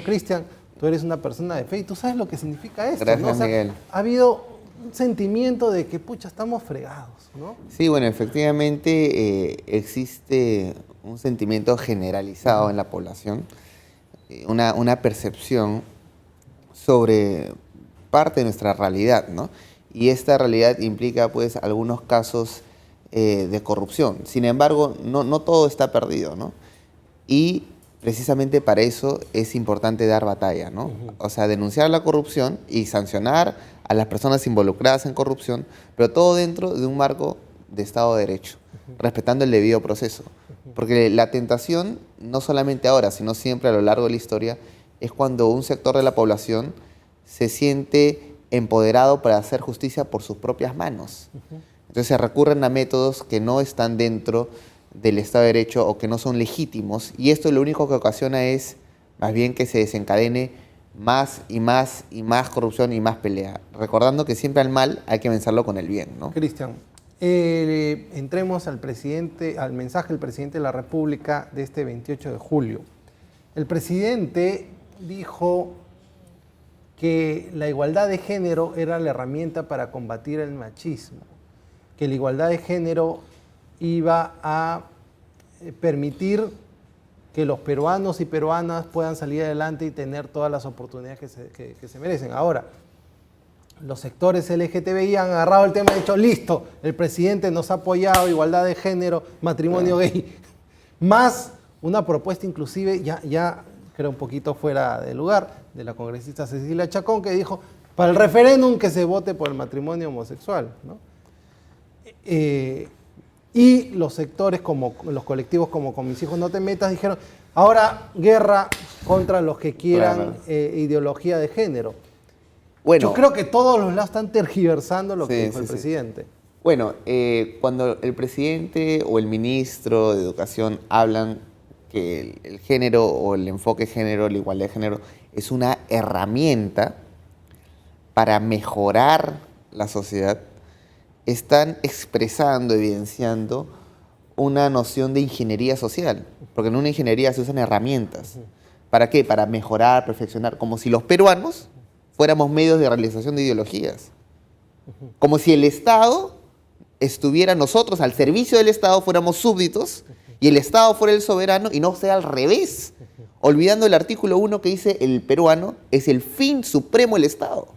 Cristian, tú eres una persona de fe y tú sabes lo que significa esto, Gracias, ¿no? O sea, Miguel. ha habido un sentimiento de que, pucha, estamos fregados, ¿no? Sí, bueno, efectivamente existe un sentimiento generalizado en la población, una percepción sobre parte de nuestra realidad, ¿no? Y esta realidad implica, pues, algunos casos de corrupción. Sin embargo, no todo está perdido, ¿no? Y precisamente para eso es importante dar batalla, ¿no? O sea, denunciar la corrupción y sancionar a las personas involucradas en corrupción, pero todo dentro de un marco de Estado de Derecho, respetando el debido proceso. Porque la tentación, no solamente ahora, sino siempre a lo largo de la historia, es cuando un sector de la población se siente empoderado para hacer justicia por sus propias manos. Entonces se recurren a métodos que no están dentro del Estado de Derecho o que no son legítimos, y esto lo único que ocasiona es más bien que se desencadene más y más y más corrupción y más pelea, recordando que siempre al mal hay que vencerlo con el bien, ¿no? Cristian, entremos al mensaje del presidente de la República de este 28 de julio. El presidente dijo que la igualdad de género era la herramienta para combatir el machismo, que la igualdad de género iba a permitir que los peruanos y peruanas puedan salir adelante y tener todas las oportunidades que se merecen. Ahora, los sectores LGTBI han agarrado el tema y han dicho, listo, el presidente nos ha apoyado, igualdad de género, matrimonio gay, más una propuesta inclusive, ya creo un poquito fuera de lugar, de la congresista Cecilia Chacón, que dijo, para el referéndum que se vote por el matrimonio homosexual, ¿no? Y los sectores, como los colectivos como Con Mis Hijos No Te Metas, dijeron, ahora guerra contra los que quieran ideología de género. Bueno, yo creo que todos los lados están tergiversando lo que dijo el presidente. Bueno, cuando el presidente o el ministro de Educación hablan que el género o el enfoque de género, la igualdad de género, es una herramienta para mejorar la sociedad, están expresando, evidenciando una noción de ingeniería social, porque en una ingeniería se usan herramientas. ¿Para qué? Para mejorar, perfeccionar, como si los peruanos fuéramos medios de realización de ideologías. Como si el Estado estuviera nosotros al servicio del Estado, fuéramos súbditos, y el Estado fuera el soberano, y no sea al revés, olvidando el artículo 1 que dice el peruano es el fin supremo del Estado.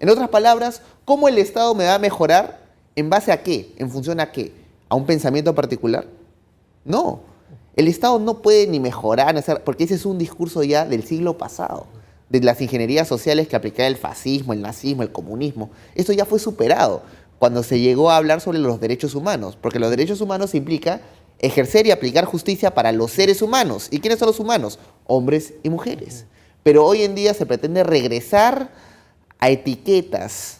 En otras palabras, ¿cómo el Estado me va a mejorar? ¿En base a qué? ¿En función a qué? ¿A un pensamiento particular? No. El Estado no puede ni mejorar, porque ese es un discurso ya del siglo pasado, de las ingenierías sociales que aplicaba el fascismo, el nazismo, el comunismo. Esto ya fue superado cuando se llegó a hablar sobre los derechos humanos, porque los derechos humanos implica ejercer y aplicar justicia para los seres humanos. ¿Y quiénes son los humanos? Hombres y mujeres. Pero hoy en día se pretende regresar a etiquetas.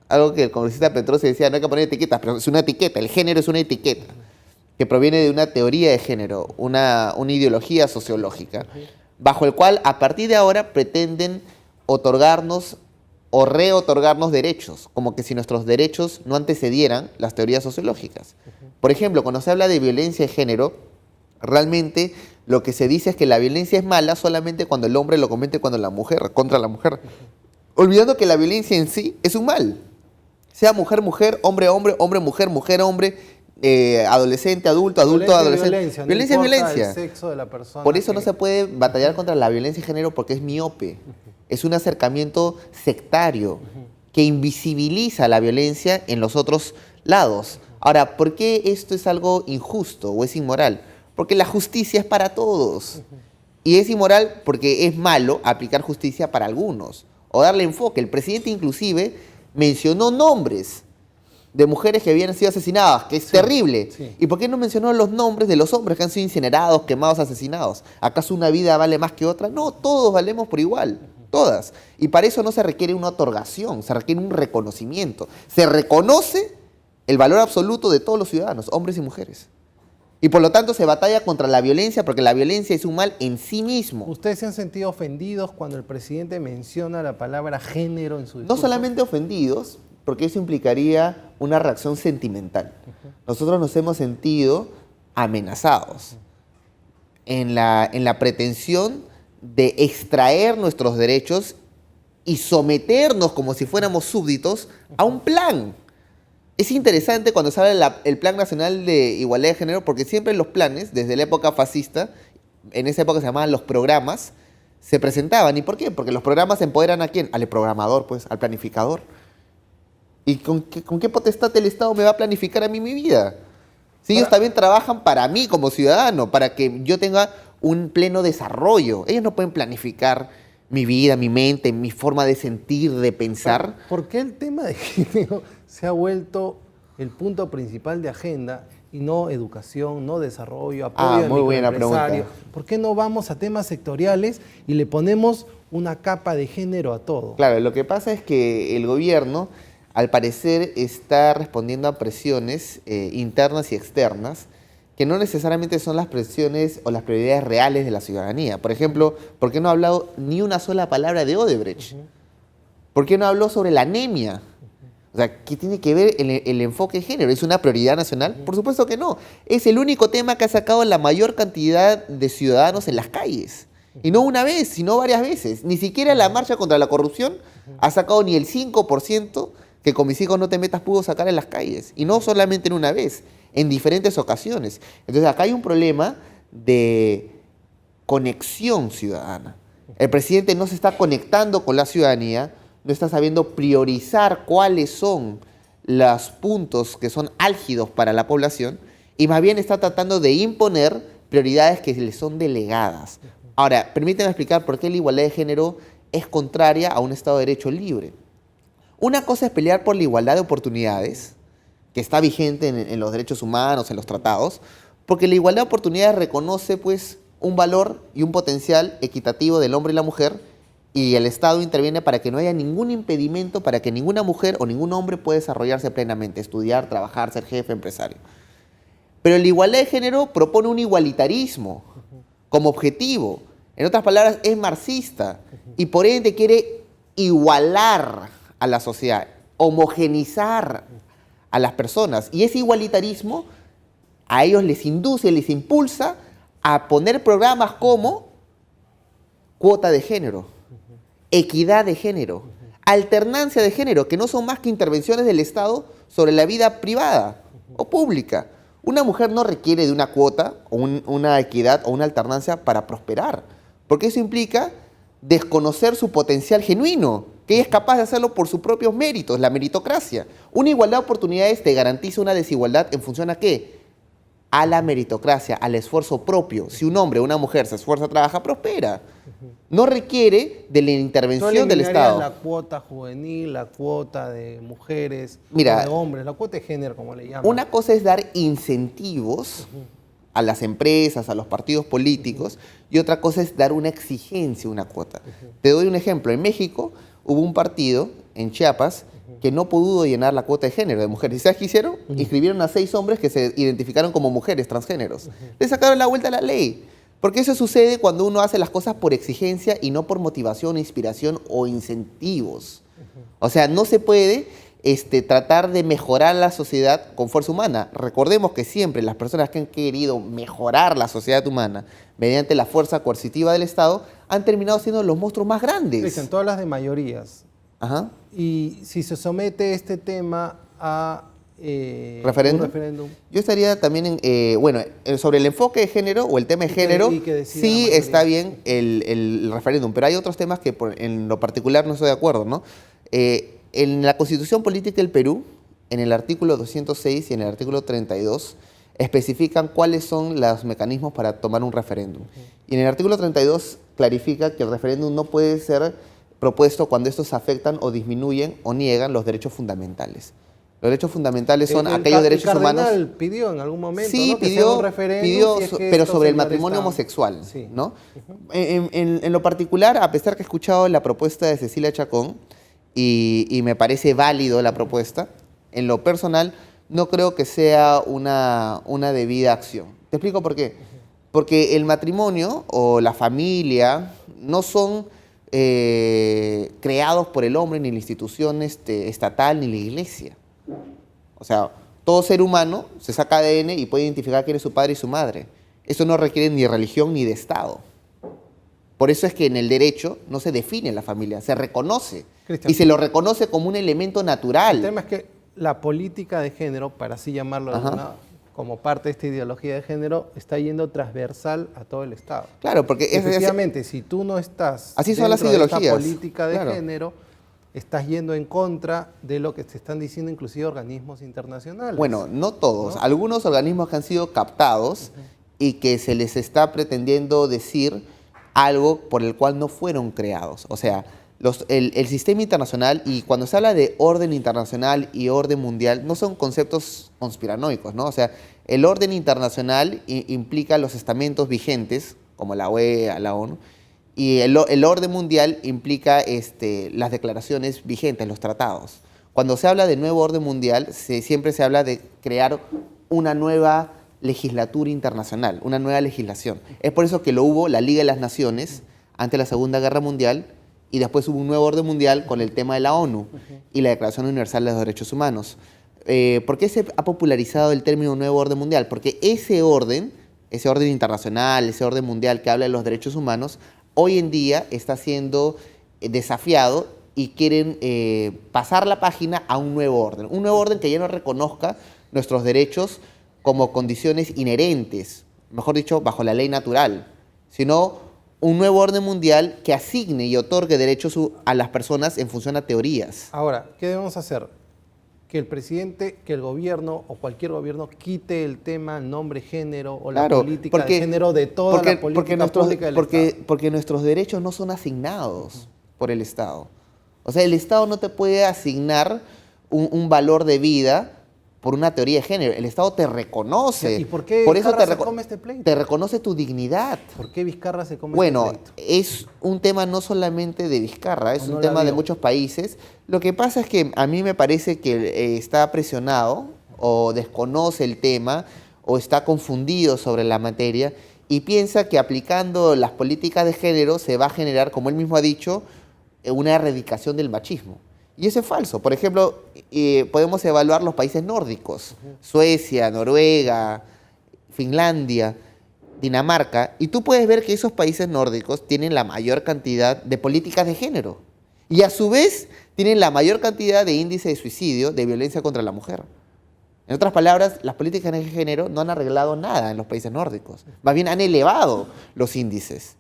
Algo que el congresista Petrosi decía, no hay que poner etiquetas, pero es una etiqueta, el género es una etiqueta, que proviene de una teoría de género, una ideología sociológica, bajo el cual a partir de ahora pretenden otorgarnos o reotorgarnos derechos, como que si nuestros derechos no antecedieran las teorías sociológicas. Por ejemplo, cuando se habla de violencia de género, realmente lo que se dice es que la violencia es mala solamente cuando el hombre lo comete contra la mujer, olvidando que la violencia en sí es un mal. Sea mujer, mujer, hombre, hombre, hombre, mujer, mujer, hombre, adolescente, adulto, adulto, adolescente. Violencia es violencia. El sexo de la persona. Por eso no se puede batallar contra la violencia de género porque es miope. Es un acercamiento sectario que invisibiliza la violencia en los otros lados. Ahora, ¿por qué esto es algo injusto o es inmoral? Porque la justicia es para todos. Y es inmoral porque es malo aplicar justicia para algunos o darle enfoque. El presidente inclusive mencionó nombres de mujeres que habían sido asesinadas, que es terrible. Sí. ¿Y por qué no mencionó los nombres de los hombres que han sido incinerados, quemados, asesinados? ¿Acaso una vida vale más que otra? No, todos valemos por igual, todas. Y para eso no se requiere una otorgación, se requiere un reconocimiento. Se reconoce el valor absoluto de todos los ciudadanos, hombres y mujeres. Y por lo tanto se batalla contra la violencia porque la violencia es un mal en sí mismo. ¿Ustedes se han sentido ofendidos cuando el presidente menciona la palabra género en su discurso? No solamente ofendidos, porque eso implicaría una reacción sentimental. Nosotros nos hemos sentido amenazados en la pretensión de extraer nuestros derechos y someternos como si fuéramos súbditos a un plan. Es interesante cuando sale el Plan Nacional de Igualdad de Género, porque siempre los planes, desde la época fascista, en esa época se llamaban los programas, se presentaban. ¿Y por qué? Porque los programas empoderan ¿a quién? Al programador, pues, al planificador. ¿Y con qué potestad el Estado me va a planificar a mí mi vida? Si ellos también trabajan para mí como ciudadano, para que yo tenga un pleno desarrollo. Ellos no pueden planificar mi vida, mi mente, mi forma de sentir, de pensar. ¿Por qué el tema de género se ha vuelto el punto principal de agenda y no educación, no desarrollo, apoyo muy buena al microempresario? pregunta. ¿Por qué no vamos a temas sectoriales y le ponemos una capa de género a todo? Claro, lo que pasa es que el gobierno, al parecer, está respondiendo a presiones internas y externas que no necesariamente son las presiones o las prioridades reales de la ciudadanía. Por ejemplo, ¿por qué no ha hablado ni una sola palabra de Odebrecht? ¿Por qué no habló sobre la anemia? O sea, ¿qué tiene que ver el enfoque de género? ¿Es una prioridad nacional? Por supuesto que no. Es el único tema que ha sacado la mayor cantidad de ciudadanos en las calles. Y no una vez, sino varias veces. Ni siquiera la marcha contra la corrupción ha sacado ni el 5% que con mis hijos no te metas pudo sacar en las calles. Y no solamente en una vez, en diferentes ocasiones. Entonces acá hay un problema de conexión ciudadana. El presidente no se está conectando con la ciudadanía, no está sabiendo priorizar cuáles son los puntos que son álgidos para la población y más bien está tratando de imponer prioridades que le son delegadas. Ahora, permíteme explicar por qué la igualdad de género es contraria a un Estado de Derecho libre. Una cosa es pelear por la igualdad de oportunidades, que está vigente en los derechos humanos, en los tratados, porque la igualdad de oportunidades reconoce pues, un valor y un potencial equitativo del hombre y la mujer, y el Estado interviene para que no haya ningún impedimento para que ninguna mujer o ningún hombre pueda desarrollarse plenamente, estudiar, trabajar, ser jefe, empresario. Pero la igualdad de género propone un igualitarismo como objetivo. En otras palabras, es marxista y por ende quiere igualar a la sociedad, homogenizar a las personas. Y ese igualitarismo a ellos les induce, les impulsa a poner programas como cuota de género, equidad de género, alternancia de género, que no son más que intervenciones del Estado sobre la vida privada o pública. Una mujer no requiere de una cuota o una equidad o una alternancia para prosperar, porque eso implica desconocer su potencial genuino, que ella es capaz de hacerlo por sus propios méritos, la meritocracia. Una igualdad de oportunidades te garantiza una desigualdad en función a ¿qué? A la meritocracia, al esfuerzo propio. Si un hombre o una mujer se esfuerza, trabaja, prospera. No requiere de la intervención del Estado. La cuota juvenil, la cuota de mujeres, Mira, de hombres, la cuota de género, como le llaman. Una cosa es dar incentivos a las empresas, a los partidos políticos, y otra cosa es dar una exigencia, una cuota. Te doy un ejemplo. En México hubo un partido, en Chiapas, que no pudo llenar la cuota de género de mujeres. ¿Y sabes qué hicieron? Inscribieron a 6 hombres que se identificaron como mujeres transgéneros. Le sacaron la vuelta a la ley. Porque eso sucede cuando uno hace las cosas por exigencia y no por motivación, inspiración o incentivos. O sea, no se puede tratar de mejorar la sociedad con fuerza humana. Recordemos que siempre las personas que han querido mejorar la sociedad humana mediante la fuerza coercitiva del Estado han terminado siendo los monstruos más grandes. Dicen todas las de mayorías. Ajá. Y si se somete este tema a ¿Referéndum? un referéndum. Yo estaría también sobre el enfoque de género o el tema de género, sí está bien el referéndum, pero hay otros temas que en lo particular no estoy de acuerdo, ¿no? En la Constitución Política del Perú, en el artículo 206 y en el artículo 32, especifican cuáles son los mecanismos para tomar un referéndum. Y en el artículo 32 clarifica que el referéndum no puede ser propuesto cuando estos afectan o disminuyen o niegan los derechos fundamentales. Los derechos fundamentales son aquellos derechos humanos. El cardenal pidió en algún momento, sí, ¿no? pidió, un referéndum, pidió si es que pero estos sobre el señores matrimonio están... homosexual, Sí. ¿no? En lo particular, a pesar que he escuchado la propuesta de Cecilia Chacón y me parece válido la propuesta, en lo personal no creo que sea una debida acción. Te explico por qué. Porque el matrimonio o la familia no son creados por el hombre, ni la institución estatal, ni la iglesia. O sea, todo ser humano se saca ADN y puede identificar quién es su padre y su madre. Eso no requiere ni religión ni de Estado. Por eso es que en el derecho no se define la familia, se reconoce. Cristian, Y se lo reconoce como un elemento natural. el tema es que la política de género, para así llamarlo como parte de esta ideología de género, está yendo transversal a todo el Estado. Claro, porque Efectivamente, si tú no estás así son las dentro de esta ideologías. política de Claro. género, estás yendo en contra de lo que te están diciendo inclusive organismos internacionales. Bueno, no todos. ¿No? Algunos organismos que han sido captados y que se les está pretendiendo decir algo por el cual no fueron creados. O sea, el sistema internacional, y cuando se habla de orden internacional y orden mundial, no son conceptos conspiranoicos, ¿no? O sea, el orden internacional implica los estamentos vigentes, como la OEA, la ONU, y el orden mundial implica las declaraciones vigentes, los tratados. Cuando se habla de nuevo orden mundial, siempre se habla de crear una nueva legislatura internacional, una nueva legislación. Es por eso que lo hubo la Liga de las Naciones ante la Segunda Guerra Mundial, y después hubo un nuevo orden mundial con el tema de la ONU y la Declaración Universal de los Derechos Humanos. ¿Por qué se ha popularizado el término nuevo orden mundial? Porque ese orden internacional, ese orden mundial que habla de los derechos humanos, hoy en día está siendo desafiado y quieren pasar la página a un nuevo orden que ya no reconozca nuestros derechos como condiciones inherentes, mejor dicho, bajo la ley natural, sino un nuevo orden mundial que asigne y otorgue derechos a las personas en función a teorías. Ahora, ¿qué debemos hacer? Que el presidente, que el gobierno o cualquier gobierno quite el tema nombre, género o la política de género de toda la política pública del Estado. Porque nuestros derechos no son asignados por el Estado. O sea, el Estado no te puede asignar un valor de vida por una teoría de género. El Estado te reconoce. ¿Y por qué Vizcarra se come este pleito? Te reconoce tu dignidad. ¿Por qué Vizcarra se come Bueno, este pleito? es un tema no solamente de Vizcarra, es un tema de muchos países. Lo que pasa es que a mí me parece que está presionado o desconoce el tema o está confundido sobre la materia y piensa que aplicando las políticas de género se va a generar, como él mismo ha dicho, una erradicación del machismo. Y eso es falso. Por ejemplo, podemos evaluar los países nórdicos, Suecia, Noruega, Finlandia, Dinamarca, y tú puedes ver que esos países nórdicos tienen la mayor cantidad de políticas de género y a su vez tienen la mayor cantidad de índice de suicidio, de violencia contra la mujer. En otras palabras, las políticas de género no han arreglado nada en los países nórdicos, más bien han elevado los índices.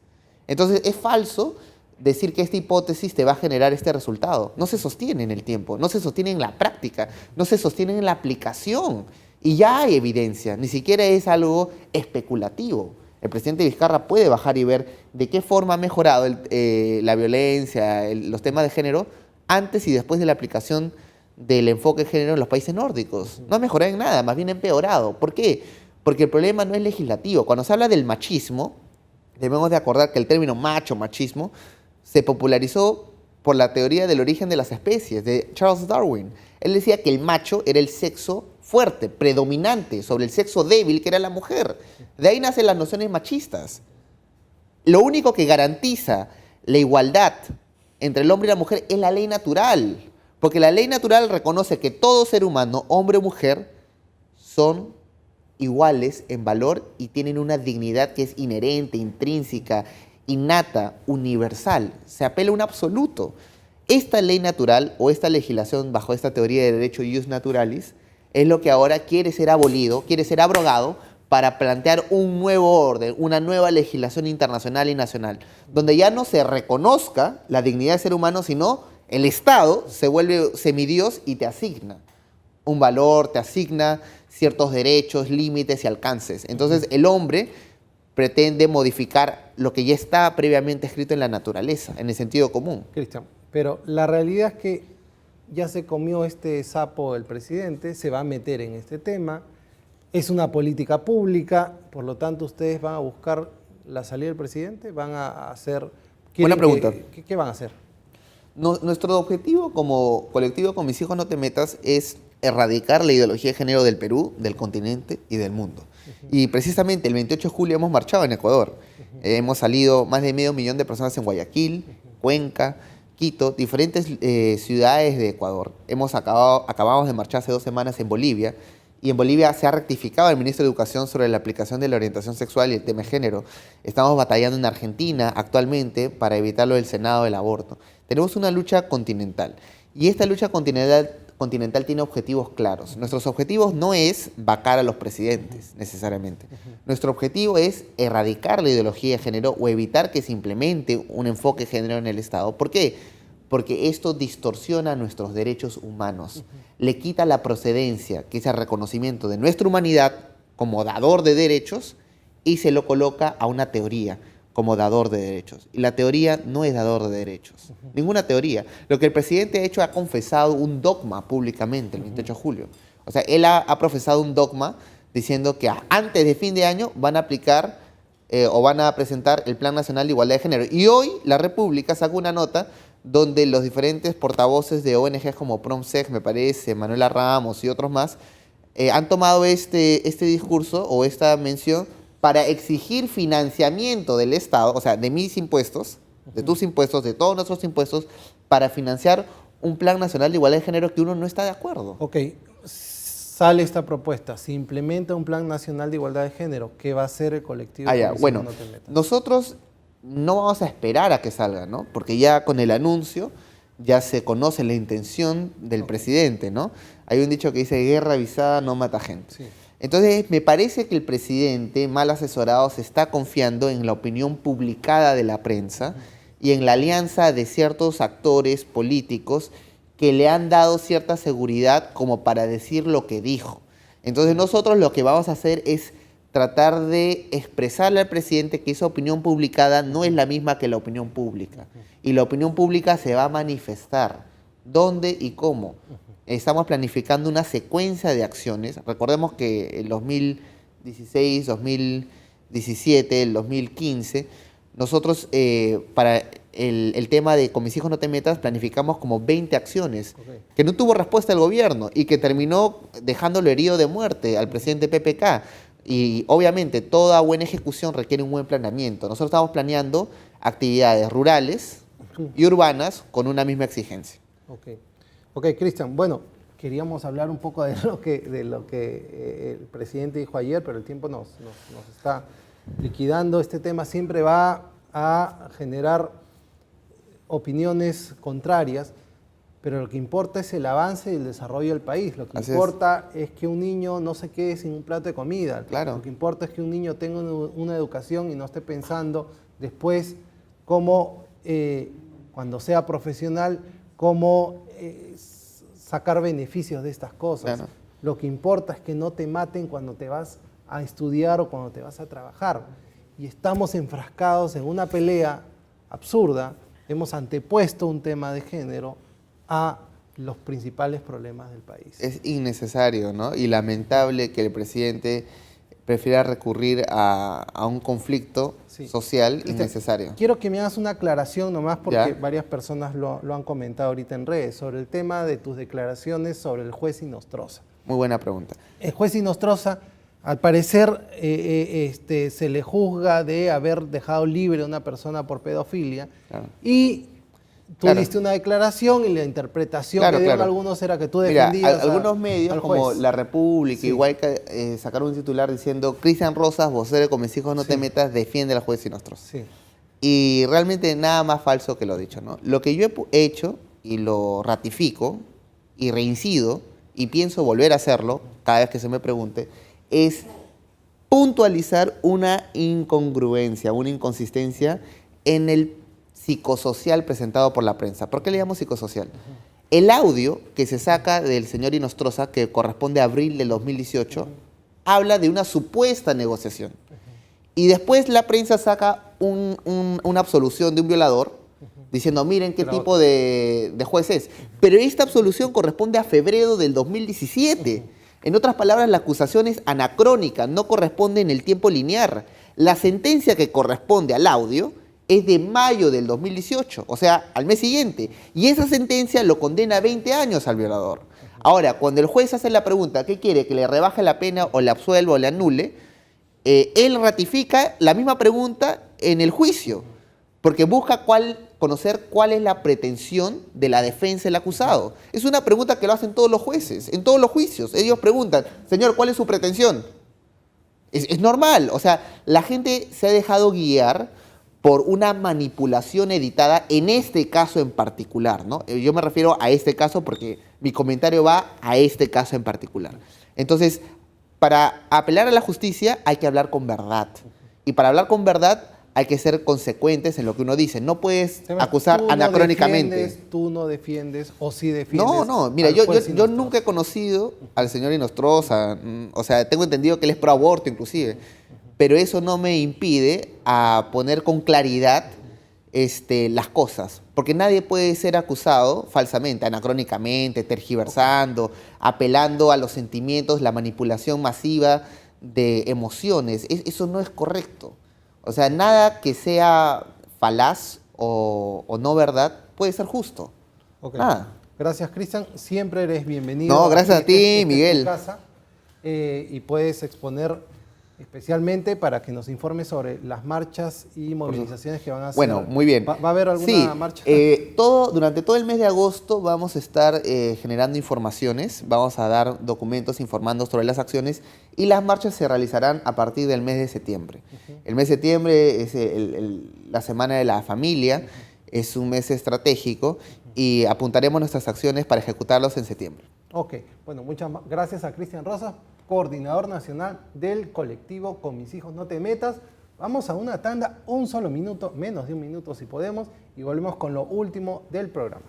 Entonces es falso decir que esta hipótesis te va a generar este resultado. No se sostiene en el tiempo, no se sostiene en la práctica, no se sostiene en la aplicación. Y ya hay evidencia, ni siquiera es algo especulativo. El presidente Vizcarra puede bajar y ver de qué forma ha mejorado la violencia, los temas de género, antes y después de la aplicación del enfoque de género en los países nórdicos. No ha mejorado en nada, más bien ha empeorado. ¿Por qué? Porque el problema no es legislativo. Cuando se habla del machismo, debemos de acordar que el término macho, machismo, se popularizó por la teoría del origen de las especies de Charles Darwin. Él decía que el macho era el sexo fuerte, predominante sobre el sexo débil que era la mujer. De ahí nacen las nociones machistas. Lo único que garantiza la igualdad entre el hombre y la mujer es la ley natural, porque la ley natural reconoce que todo ser humano, hombre o mujer, son iguales en valor y tienen una dignidad que es inherente, intrínseca, innata, universal. Se apela a un absoluto. Esta ley natural o esta legislación bajo esta teoría de derecho ius naturalis es lo que ahora quiere ser abolido, quiere ser abrogado para plantear un nuevo orden, una nueva legislación internacional y nacional, donde ya no se reconozca la dignidad del ser humano, sino el Estado se vuelve semidios y te asigna un valor, te asigna ciertos derechos, límites y alcances. Entonces el hombre pretende modificar lo que ya está previamente escrito en la naturaleza, en el sentido común. Cristian, pero la realidad es que ya se comió este sapo el presidente, se va a meter en este tema, es una política pública, por lo tanto ustedes van a buscar la salida del presidente, van a hacer... Buena pregunta. ¿Qué van a hacer? Nuestro objetivo como colectivo Con Mis Hijos No Te Metas es erradicar la ideología de género del Perú, del continente y del mundo. Y precisamente el 28 de julio hemos marchado en Ecuador. Hemos salido más de 500.000 de personas en Guayaquil, Cuenca, Quito, diferentes ciudades de Ecuador. Acabamos de marchar hace 2 semanas en Bolivia y en Bolivia se ha rectificado el ministro de Educación sobre la aplicación de la orientación sexual y el tema de género. Estamos batallando en Argentina actualmente para evitarlo del Senado del aborto. Tenemos una lucha continental y esta lucha continental tiene objetivos claros. Nuestros objetivos no es vacar a los presidentes necesariamente. Nuestro objetivo es erradicar la ideología de género o evitar que se implemente un enfoque de género en el Estado. ¿Por qué? Porque esto distorsiona nuestros derechos humanos, le quita la procedencia, que es el reconocimiento de nuestra humanidad como dador de derechos, y se lo coloca a una teoría como dador de derechos. Y la teoría no es dador de derechos, ninguna teoría. Lo que el presidente ha hecho, ha confesado un dogma públicamente el 28 de julio. O sea, él ha profesado un dogma diciendo que antes de fin de año van a aplicar o van a presentar el Plan Nacional de Igualdad de Género. Y hoy la República sacó una nota donde los diferentes portavoces de ONGs como PROMSEG, me parece, Manuela Ramos y otros más, han tomado este discurso o esta mención para exigir financiamiento del Estado, o sea, de mis impuestos, de tus impuestos, de todos nuestros impuestos, para financiar un Plan Nacional de Igualdad de Género que uno no está de acuerdo. Ok, sale esta propuesta, se implementa un Plan Nacional de Igualdad de Género, ¿qué va a hacer el colectivo? Bueno, nosotros no vamos a esperar a que salga, ¿no? Porque ya con el anuncio ya se conoce la intención del presidente, ¿no? Hay un dicho que dice, guerra avisada no mata gente. Sí. Entonces, me parece que el presidente, mal asesorado, se está confiando en la opinión publicada de la prensa y en la alianza de ciertos actores políticos que le han dado cierta seguridad como para decir lo que dijo. Entonces, nosotros lo que vamos a hacer es tratar de expresarle al presidente que esa opinión publicada no es la misma que la opinión pública. Y la opinión pública se va a manifestar. ¿Dónde y cómo? Estamos planificando una secuencia de acciones. Recordemos que el 2016, 2017, el 2015, nosotros para el tema de Con mis hijos no te metas planificamos como 20 acciones que no tuvo respuesta del gobierno y que terminó dejándolo herido de muerte al presidente PPK. Y obviamente toda buena ejecución requiere un buen planeamiento. Nosotros estamos planeando actividades rurales y urbanas con una misma exigencia. Ok, Cristian, bueno, queríamos hablar un poco de lo que el presidente dijo ayer, pero el tiempo nos está liquidando. Este tema siempre va a generar opiniones contrarias, pero lo que importa es el avance y el desarrollo del país. Lo que importa es que un niño no se quede sin un plato de comida. Claro. Lo que importa es que un niño tenga una educación y no esté pensando después cómo, cuando sea profesional, cómo sacar beneficios de estas cosas. Claro. Lo que importa es que no te maten cuando te vas a estudiar o cuando te vas a trabajar. Y estamos enfrascados en una pelea absurda. Hemos antepuesto un tema de género a los principales problemas del país. Es innecesario, ¿no? Y lamentable que el presidente prefiera recurrir a un conflicto social innecesario. Quiero que me hagas una aclaración nomás porque varias personas lo han comentado ahorita en redes sobre el tema de tus declaraciones sobre el juez Inostroza. Muy buena pregunta. El juez Inostroza, al parecer, se le juzga de haber dejado libre a una persona por pedofilia y tú diste una declaración y la interpretación que dieron algunos era que tú defendías algunos medios como La República, igual que sacaron un titular diciendo Cristian Rosas, vocero de Con mis hijos no te metas, defiende al juez Inostroza. Sí. Y realmente nada más falso que lo dicho, ¿no? Lo que yo he hecho y lo ratifico y reincido y pienso volver a hacerlo cada vez que se me pregunte es puntualizar una incongruencia, una inconsistencia en el psicosocial presentado por la prensa. ¿Por qué le llamo psicosocial? El audio que se saca del señor Inostroza, que corresponde a abril del 2018, habla de una supuesta negociación. Y después la prensa saca una absolución de un violador, diciendo, miren qué tipo de juez es. Pero esta absolución corresponde a febrero del 2017. En otras palabras, la acusación es anacrónica, no corresponde en el tiempo lineal. La sentencia que corresponde al audio es de mayo del 2018, o sea, al mes siguiente. Y esa sentencia lo condena a 20 años al violador. Ahora, cuando el juez hace la pregunta, ¿qué quiere? ¿Que le rebaje la pena o le absuelva o le anule? Él ratifica la misma pregunta en el juicio, porque busca cuál conocer cuál es la pretensión de la defensa del acusado. Es una pregunta que lo hacen todos los jueces, en todos los juicios. Ellos preguntan, señor, ¿cuál es su pretensión? Es normal, o sea, la gente se ha dejado guiar por una manipulación editada en este caso en particular, ¿no? Yo me refiero a este caso porque mi comentario va a este caso en particular. Entonces, para apelar a la justicia hay que hablar con verdad. Y para hablar con verdad hay que ser consecuentes en lo que uno dice. No puedes acusar anacrónicamente. Tú no defiendes o sí defiendes. No, mira, yo nunca he conocido al señor Inostroza. O sea, tengo entendido que él es pro aborto inclusive. Pero eso no me impide a poner con claridad las cosas. Porque nadie puede ser acusado falsamente, anacrónicamente, tergiversando, apelando a los sentimientos, la manipulación masiva de emociones. Eso no es correcto. O sea, nada que sea falaz o no verdad puede ser justo. Okay. Nada. Gracias, Cristian. Siempre eres bienvenido. No, gracias a ti, Miguel. En tu casa, y puedes exponer especialmente para que nos informes sobre las marchas y movilizaciones que van a hacer. Bueno, muy bien. ¿Va a haber alguna marcha? Durante todo el mes de agosto vamos a estar generando informaciones, vamos a dar documentos informando sobre las acciones y las marchas se realizarán a partir del mes de septiembre. El mes de septiembre es la Semana de la Familia, es un mes estratégico y apuntaremos nuestras acciones para ejecutarlos en septiembre. Ok, bueno, muchas gracias a Cristian Rosas, coordinador nacional del colectivo Con Mis Hijos No Te Metas. Vamos a una tanda, un solo minuto, menos de un minuto si podemos, y volvemos con lo último del programa.